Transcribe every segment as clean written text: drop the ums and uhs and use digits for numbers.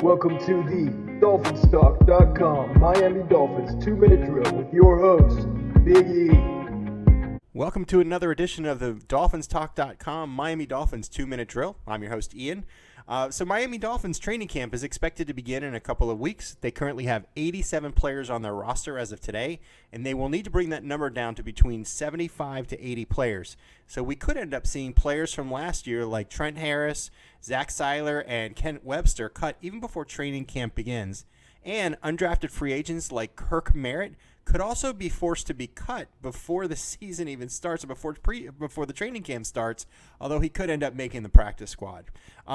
Welcome to the DolphinsTalk.com Miami Dolphins 2-minute drill with your host, Big E. Welcome to another edition of the DolphinsTalk.com Miami Dolphins 2-minute drill. I'm your host, Ian. So Miami Dolphins training camp is expected to begin in a couple of weeks. They currently have 87 players on their roster as of today, and they will need to bring that number down to between 75 to 80 players. So we could end up seeing players from last year like Trent Harris, Zach Seiler, and Kent Webster cut even before training camp begins. And undrafted free agents like Kirk Merritt could also be forced to be cut before the season even starts, before the training camp starts, although he could end up making the practice squad.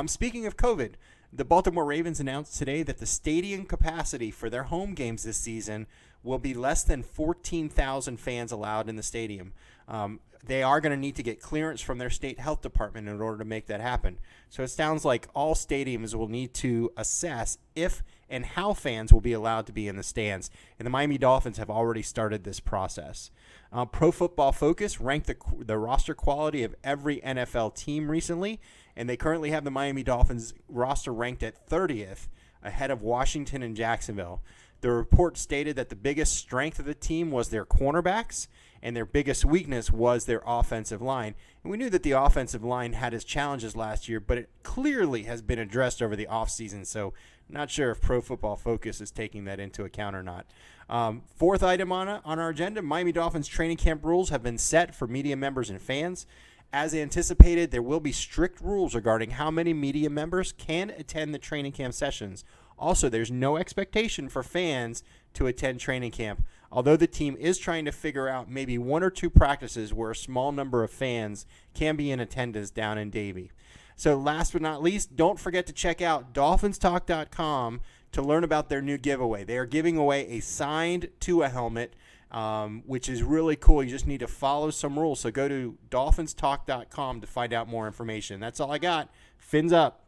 Speaking of COVID, the Baltimore Ravens announced today that the stadium capacity for their home games this season will be less than 14,000 fans allowed in the stadium. They are going to need to get clearance from their state health department in order to make that happen. So it sounds like all stadiums will need to assess if and how fans will be allowed to be in the stands. And the Miami Dolphins have already started this process. Pro Football Focus ranked the roster quality of every NFL team recently, and they currently have the Miami Dolphins roster ranked at 30th, ahead of Washington and Jacksonville. The report stated that the biggest strength of the team was their cornerbacks, and their biggest weakness was their offensive line. And we knew that the offensive line had its challenges last year, but it clearly has been addressed over the offseason, so not sure if Pro Football Focus is taking that into account or not. Fourth item on our agenda, Miami Dolphins training camp rules have been set for media members and fans. As anticipated, there will be strict rules regarding how many media members can attend the training camp sessions. Also, there's no expectation for fans to attend training camp, although the team is trying to figure out maybe one or two practices where a small number of fans can be in attendance down in Davie. So last but not least, don't forget to check out DolphinsTalk.com to learn about their new giveaway. They are giving away a signed Tua helmet, which is really cool. You just need to follow some rules. So go to DolphinsTalk.com to find out more information. That's all I got. Fins up.